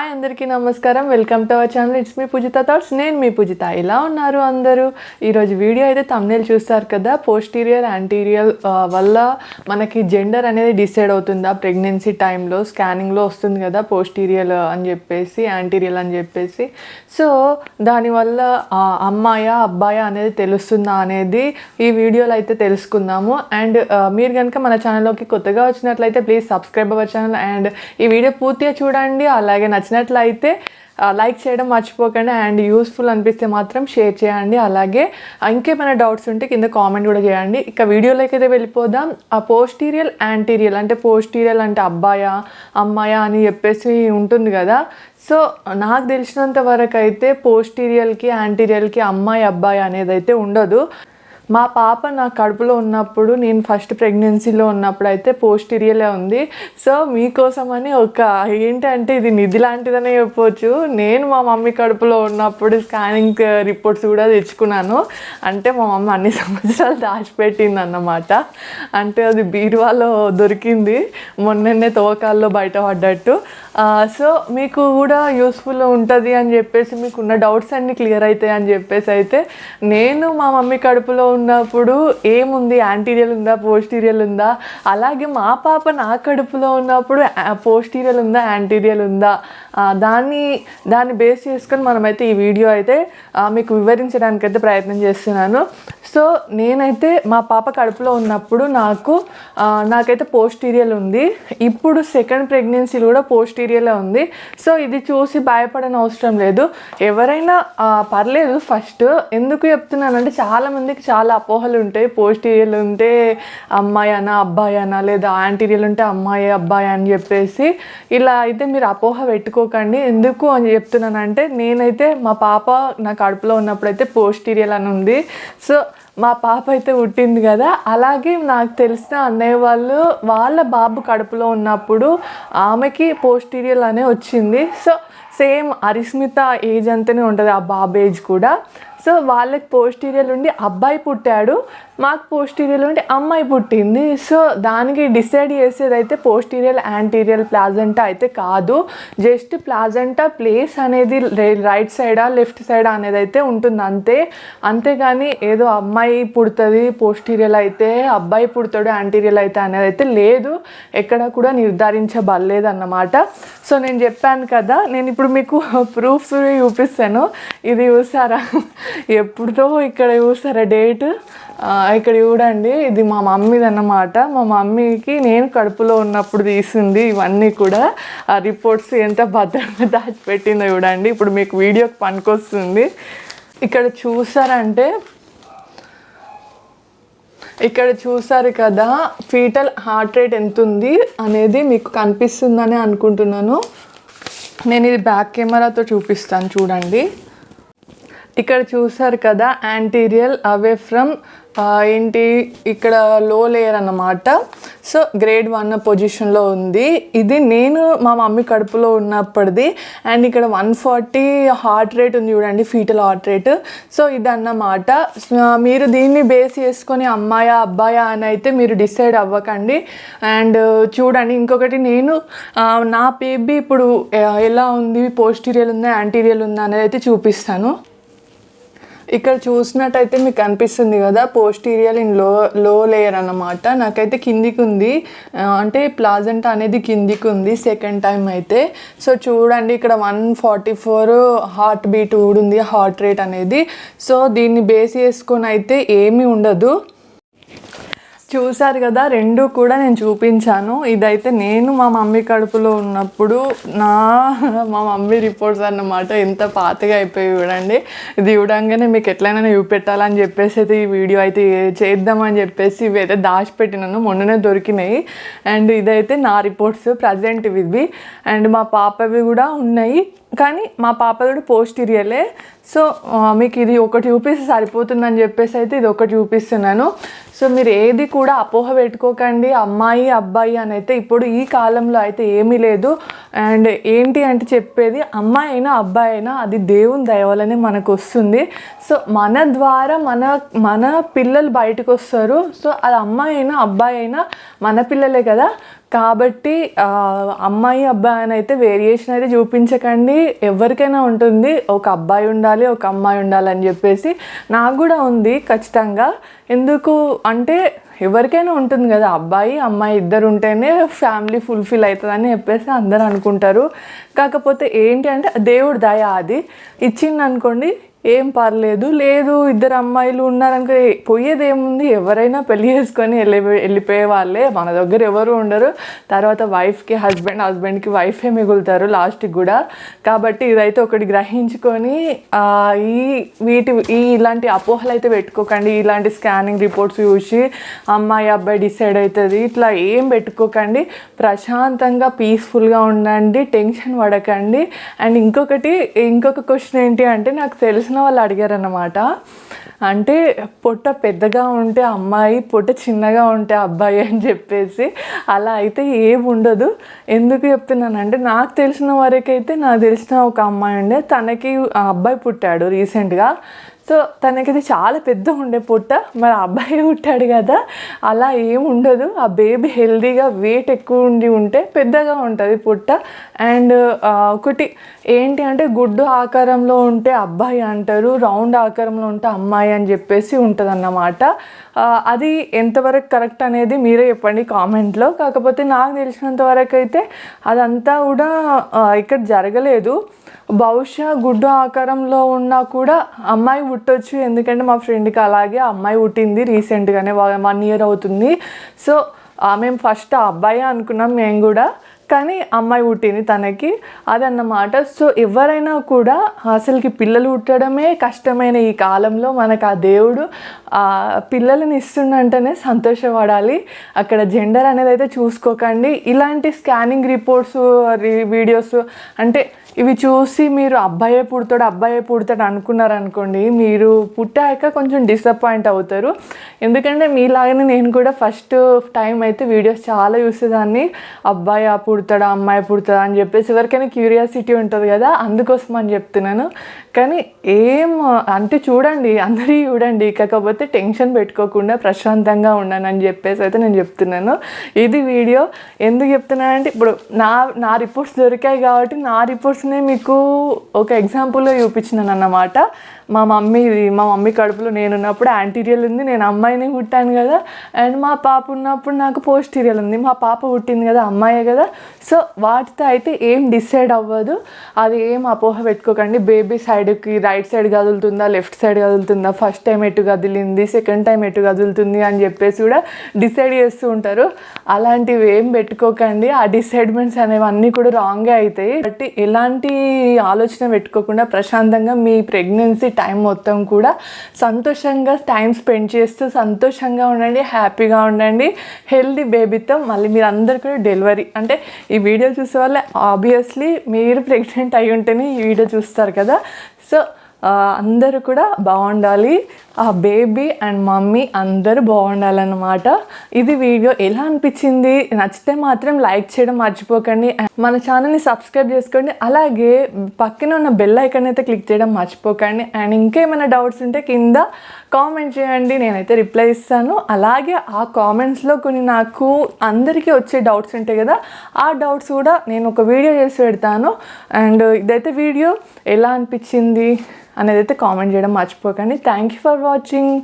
Hi అందరికీ నమస్కారం. Welcome to our channel. It's మీ పూజిత థాట్స్. నేను మీ పూజిత. ఎలా ఉన్నారు అందరూ? ఈరోజు వీడియో అయితే థంబ్నెయిల్ చూస్తారు కదా, పోస్టీరియర్ యాంటీరియర్ వల్ల మనకి జెండర్ అనేది డిసైడ్ అవుతుందా ప్రెగ్నెన్సీ టైంలో? స్కానింగ్లో వస్తుంది కదా పోస్టీరియర్ అని చెప్పేసి, యాంటీరియర్ అని చెప్పేసి. సో దానివల్ల అమ్మాయా అబ్బాయా అనేది తెలుస్తుందా అనేది ఈ వీడియోలో అయితే తెలుసుకుందాము. అండ్ మీరు కనుక మన ఛానల్లోకి కొత్తగా వచ్చినట్లయితే please subscribe our channel. And ఈ వీడియో పూర్తిగా చూడండి. అలాగే నచ్చినట్లయితే లైక్ చేయడం మర్చిపోకండి. అండ్ యూస్ఫుల్ అనిపిస్తే మాత్రం షేర్ చేయండి. అలాగే ఇంకేమైనా డౌట్స్ ఉంటే కింద కామెంట్ కూడా చేయండి. ఇక వీడియోలోకి అయితే వెళ్ళిపోదాం. ఆ పోస్టీరియల్ యాంటీరియల్ అంటే, పోస్టీరియల్ అంటే అబ్బాయా అమ్మాయా అని చెప్పేసి ఉంటుంది కదా. సో నాకు తెలిసినంత వరకు అయితే పోస్టీరియల్కి యాంటీరియల్కి అమ్మాయి అబ్బాయి అనేది అయితే ఉండదు. మా పాప నా కడుపులో ఉన్నప్పుడు, నేను ఫస్ట్ ప్రెగ్నెన్సీలో ఉన్నప్పుడు అయితే పోస్టీరియలే ఉంది. సో మీకోసమని ఏంటంటే ఇది నిధి లాంటిదనే చెప్పవచ్చు. నేను మా మమ్మీ కడుపులో ఉన్నప్పుడు స్కానింగ్ రిపోర్ట్స్ కూడా తెచ్చుకున్నాను. అంటే మా మమ్మీ అన్ని సంవత్సరాలు దాచిపెట్టింది అన్నమాట. అంటే అది బీరువాలో దొరికింది మొన్ననే తోకాల్లో బయటపడ్డట్టు. సో మీకు కూడా యూస్ఫుల్ ఉంటుంది అని చెప్పేసి, మీకున్న డౌట్స్ అన్నీ క్లియర్ అవుతాయి అని చెప్పేసి అయితే నేను మా మమ్మీ కడుపులో ఉన్నప్పుడు ఏముంది, యాంటీరియల్ ఉందా పోస్టీరియల్ ఉందా, అలాగే మా పాప నా కడుపులో ఉన్నప్పుడు పోస్టీరియల్ ఉందా యాంటీరియల్ ఉందా, దాన్ని బేస్ చేసుకొని మనమైతే ఈ వీడియో అయితే మీకు వివరించడానికైతే ప్రయత్నం చేస్తున్నాను. సో నేనైతే మా పాప కడుపులో ఉన్నప్పుడు నాకైతే పోస్టీరియల్ ఉంది. ఇప్పుడు సెకండ్ ప్రెగ్నెన్సీలో కూడా పోస్టీరియలే ఉంది. సో ఇది చూసి భయపడని అవసరం లేదు. ఎవరైనా పర్లేదు. ఫస్ట్ ఎందుకు చెప్తున్నానంటే, చాలామందికి చాలా అపోహలు ఉంటాయి. పోస్టీరియల్ ఉంటే అమ్మాయి అనా అబ్బాయి అనా, లేదా యాంటీరియల్ ఉంటే అమ్మాయి అబ్బాయి అని చెప్పేసి ఇలా అయితే మీరు అపోహ పెట్టుకోకండి. ఎందుకు అని చెప్తున్నానంటే, నేనైతే మా పాప నా కడుపులో ఉన్నప్పుడు అయితే పోస్టీరియల్ అని ఉంది. సో మా పాప అయితే పుట్టింది కదా, అలాగే నాకు తెలిసిన అన్నయ్య వాళ్ళ బాబు కడుపులో ఉన్నప్పుడు ఆమెకి పోస్టీరియల్ అనే వచ్చింది. సో సేమ్ అరిస్మిత ఏజ్ అంతనే ఉంటుంది, ఆ బాబు ఏజ్ కూడా. సో వాళ్ళకి పోస్టీరియల్ ఉండి అబ్బాయి పుట్టాడు, మాకు పోస్టీరియల్ ఉండి అమ్మాయి పుట్టింది. సో దానికి డిసైడ్ చేసేది అయితే పోస్టీరియల్ యాంటీరియల్ ప్లాజెంటా అయితే కాదు. జస్ట్ ప్లాజెంటా ప్లేస్ అనేది రైట్ సైడా లెఫ్ట్ సైడా అనేది అయితే ఉంటుంది అంతేగాని ఏదో అమ్మాయి పుడుతుంది పోస్టీరియల్ అయితే, అబ్బాయి పుడతాడు యాంటీరియల్ అయితే అనేది అయితే లేదు. ఎక్కడ కూడా నిర్ధారించబడలేదు అన్నమాట. సో నేను చెప్పాను కదా, నేను ఇప్పుడు మీకు ప్రూఫ్స్ చూపిస్తాను. ఇది చూసారా, ఎప్పుడుతో ఇక్కడ చూసారా డేట్, ఇక్కడ చూడండి. ఇది మా మమ్మీది అన్నమాట. మా మమ్మీకి నేను కడుపులో ఉన్నప్పుడు తీసింది ఇవన్నీ కూడా. ఆ రిపోర్ట్స్ ఎంత భద్రంగా దాచిపెట్టిందో చూడండి. ఇప్పుడు మీకు వీడియోకి పనికొస్తుంది. ఇక్కడ చూసారు కదా, ఫీటల్ హార్ట్ రేట్ ఎంత ఉంది అనేది మీకు కనిపిస్తుందని అనుకుంటున్నాను. నేను ఇది బ్యాక్ కెమెరాతో చూపిస్తాను చూడండి. ఇక్కడ చూసారు కదా, యాంటీరియల్ అవే ఫ్రమ్ ఇక్కడ లో లేయర్ అన్నమాట. సో గ్రేడ్ 1 పొజిషన్లో ఉంది. ఇది నేను మా మమ్మీ కడుపులో ఉన్నప్పటిది. అండ్ ఇక్కడ 140 హార్ట్ రేట్ ఉంది చూడండి, ఫీటల్ హార్ట్ రేట్. సో ఇదన్నమాట. మీరు దీన్ని బేస్ చేసుకొని అమ్మాయా అబ్బాయా అని అయితే మీరు డిసైడ్ అవ్వకండి. అండ్ చూడండి, ఇంకొకటి, నేను నా బేబీ ఇప్పుడు ఎలా ఉంది, పోస్టీరియల్ ఉందా యాంటీరియల్ ఉందా అనేది అయితే చూపిస్తాను. ఇక్కడ చూసినట్టయితే మీకు కనిపిస్తుంది కదా, పోస్టీరియల్ ఇన్ లో లేయర్ అన్నమాట. నాకైతే కిందికి ఉంది, అంటే ప్లాజెంటా అనేది కిందికి ఉంది సెకండ్ టైం అయితే. సో చూడండి, ఇక్కడ 144 హార్ట్ బీట్ కూడా ఉంది, హార్ట్ రేట్ అనేది. సో దీన్ని బేస్ చేసుకొని అయితే ఏమీ ఉండదు. చూసారు కదా, రెండు కూడా నేను చూపించాను. ఇదైతే నేను మా మమ్మీ కడుపులో ఉన్నప్పుడు మా మమ్మీ రిపోర్ట్స్ అన్నమాట. ఎంత పాతగా అయిపోయి చూడండి. ఇది చూడంగానే మీకు ఎట్లయినా చూపెట్టాలని చెప్పేసి అయితే ఈ వీడియో అయితే చేద్దామని చెప్పేసి ఇవి అయితే దాచిపెట్టినాను, మొన్ననే దొరికినాయి. అండ్ ఇదైతే నా రిపోర్ట్స్ ప్రజెంట్ ఇవి. అండ్ మా పాపవి కూడా ఉన్నాయి, కానీ మా పాప కూడా పోస్టీరియలే. సో మీకు ఇది ఒకటి చూపిస్తే సరిపోతుందని చెప్పేసి అయితే ఇది ఒకటి చూపిస్తున్నాను. సో మీరు ఏది కూడా అపోహ పెట్టుకోకండి, అమ్మాయి అబ్బాయి అని అయితే ఇప్పుడు ఈ కాలంలో అయితే ఏమీ లేదు. అండ్ ఏంటి అంటే చెప్పేది, అమ్మాయి అయినా అబ్బాయి అయినా అది దేవుని దయ వల్లనే మనకు వస్తుంది. సో మన ద్వారా మన పిల్లలు బయటకు వస్తారు. సో అది అమ్మాయి అయినా అబ్బాయి అయినా మన పిల్లలే కదా. కాబట్టి అమ్మాయి అబ్బాయి అని అయితే వేరియేషన్ అయితే చూపించకండి. ఎవరికైనా ఉంటుంది, ఒక అబ్బాయి ఉండాలి, ఒక అమ్మాయి ఉండాలి అని చెప్పేసి. నాకు కూడా ఉంది ఖచ్చితంగా. ఎందుకు అంటే ఎవరికైనా ఉంటుంది కదా, అబ్బాయి అమ్మాయి ఇద్దరు ఉంటేనే ఫ్యామిలీ ఫుల్ఫిల్ అవుతుందని చెప్పేసి అందరూ అనుకుంటారు. కాకపోతే ఏంటి అంటే దేవుడి దయ, అది ఇచ్చింది అనుకోండి ఏం పర్లేదు. లేదు ఇద్దరు అమ్మాయిలు ఉన్నారనుకో పోయేది ఏముంది, ఎవరైనా పెళ్లి చేసుకొని వెళ్ళిపోయే వాళ్ళే, మన దగ్గర ఎవరు ఉండరు. తర్వాత వైఫ్కి హస్బెండ్కి వైఫే మిగులుతారు లాస్ట్కి కూడా. కాబట్టి ఇదైతే ఒకటి గ్రహించుకొని ఇలాంటి అపోహలు అయితే పెట్టుకోకండి. ఇలాంటి స్కానింగ్ రిపోర్ట్స్ చూసి అమ్మాయి అబ్బాయి డిసైడ్ అవుతుంది ఇట్లా ఏం పెట్టుకోకండి. ప్రశాంతంగా పీస్ఫుల్గా ఉండండి, టెన్షన్ పడకండి. అండ్ ఇంకొక క్వశ్చన్ ఏంటి అంటే, నాకు తెలిసిన వాళ్ళు అడిగారన్నమాట. అంటే పొట్ట పెద్దగా ఉంటే అమ్మాయి, పొట్ట చిన్నగా ఉంటే అబ్బాయి అని చెప్పేసి. అలా అయితే ఏమి ఉండదు. ఎందుకు చెప్తున్నానంటే, నాకు తెలిసిన వరకైతే నాకు తెలిసిన ఒక అమ్మాయి ఉండే, తనకి అబ్బాయి పుట్టాడు రీసెంట్గా. సో తనకైతే చాలా పెద్దగా ఉండే పొట్ట. మరి అబ్బాయి పుట్టాడు కదా, అలా ఏమి ఉండదు. ఆ బేబీ హెల్దీగా వెయిట్ ఎక్కువ ఉంటే పెద్దగా ఉంటుంది పొట్ట. అండ్ ఒకటి ఏంటి అంటే, గుడ్డు ఆకారంలో ఉంటే అబ్బాయి అంటారు, రౌండ్ ఆకారంలో ఉంటే అమ్మాయి అని చెప్పేసి ఉంటుంది అన్నమాట. అది ఎంతవరకు కరెక్ట్ అనేది మీరే చెప్పండి కామెంట్లో. కాకపోతే నాకు తెలిసినంత వరకు అయితే అదంతా కూడా ఇక్కడ జరగలేదు. బహుశా గుడ్డు ఆకారంలో ఉన్నా కూడా అమ్మాయి పుట్టొచ్చు. ఎందుకంటే మా ఫ్రెండ్కి అలాగే అమ్మాయి పుట్టింది రీసెంట్గానే, 1 year అవుతుంది. సో మేము ఫస్ట్ అబ్బాయి అనుకున్నాం మేము కూడా, కానీ అమ్మాయి పుట్టింది తనకి, అదన్నమాట. సో ఎవరైనా కూడా అసలుకి పిల్లలు పుట్టడమే కష్టమైన ఈ కాలంలో మనకు ఆ దేవుడు పిల్లలని ఇస్తుండంటేనే సంతోషపడాలి. అక్కడ జెండర్ అనేది అయితే చూసుకోకండి. ఇలాంటి స్కానింగ్ రిపోర్ట్స్ వీడియోస్ అంటే ఇవి చూసి మీరు అబ్బాయే పుడతాడు అనుకున్నారనుకోండి, మీరు పుట్టాక కొంచెం డిసప్పాయింట్ అవుతారు. ఎందుకంటే మీలాగానే నేను కూడా ఫస్ట్ టైం అయితే వీడియోస్ చాలా చూసేదాన్ని, అబ్బాయి అమ్మాయి పుడతాడా అని చెప్పేసి. ఎవరికైనా క్యూరియాసిటీ ఉంటుంది కదా, అందుకోసం అని చెప్తున్నాను. కానీ అంటే చూడండి, అందరూ చూడండి, కాకపోతే టెన్షన్ పెట్టుకోకుండా ప్రశాంతంగా ఉండనని చెప్పేసి అయితే నేను చెప్తున్నాను. ఇది వీడియో ఎందుకు చెప్తున్నానంటే, ఇప్పుడు నా రిపోర్ట్స్ దొరికాయి కాబట్టి నా రిపోర్ట్స్నే మీకు ఒక ఎగ్జాంపుల్లో చూపించినాను అన్నమాట. మా మమ్మీ కడుపులో నేనున్నప్పుడు యాంటీరియల్ ఉంది, నేను అమ్మాయిని పుట్టాను కదా. అండ్ మా పాప ఉన్నప్పుడు నాకు పోస్టీరియల్ ఉంది, మా పాప పుట్టింది కదా, అమ్మాయే కదా. సో వాటితో అయితే ఏం డిసైడ్ అవ్వదు. అది ఏం అపోహ పెట్టుకోకండి. బేబీ సైడ్కి రైట్ సైడ్ కదులుతుందా, లెఫ్ట్ సైడ్ కదులుతుందా, ఫస్ట్ టైం ఎటు కదిలింది, సెకండ్ టైం ఎటు కదులుతుంది అని చెప్పేసి కూడా డిసైడ్ చేస్తూ ఉంటారు. అలాంటివి ఏం పెట్టుకోకండి. ఆ డిసైడ్మెంట్స్ అనేవన్నీ కూడా రాంగే అవుతాయి. బట్ ఎలాంటి ఆలోచన పెట్టుకోకుండా ప్రశాంతంగా మీ ప్రెగ్నెన్సీ టైం మొత్తం కూడా సంతోషంగా టైం స్పెండ్ చేస్తూ సంతోషంగా ఉండండి, హ్యాపీగా ఉండండి. హెల్దీ బేబీతో మళ్ళీ మీరు అందరు కూడా డెలివరీ అంటే ఈ వీడియో చూసే వాళ్ళే ఆబ్వియస్లీ మీరు ప్రెగ్నెంట్ అయి ఉంటేనే ఈ వీడియో చూస్తారు కదా. సో అందరూ కూడా బాగుండాలి, ఆ బేబీ అండ్ మమ్మీ అందరూ బాగుండాలన్నమాట. ఇది వీడియో ఎలా అనిపించింది, నచ్చితే మాత్రం లైక్ చేయడం మర్చిపోకండి. మన ఛానల్ని సబ్స్క్రైబ్ చేసుకోండి. అలాగే పక్కన ఉన్న బెల్ ఐకాన్ అయితే క్లిక్ చేయడం మర్చిపోకండి. అండ్ ఇంకేమైనా డౌట్స్ ఉంటే కింద కామెంట్ చేయండి, నేనైతే రిప్లై ఇస్తాను. అలాగే ఆ కామెంట్స్లో కొన్ని నాకు అందరికీ వచ్చే డౌట్స్ ఉంటాయి కదా, ఆ డౌట్స్ కూడా నేను ఒక వీడియో చేసి పెడతాను. అండ్ ఇదైతే వీడియో ఎలా అనిపించింది అనేది అయితే కామెంట్ చేయడం మర్చిపోకండి. Thank you for watching.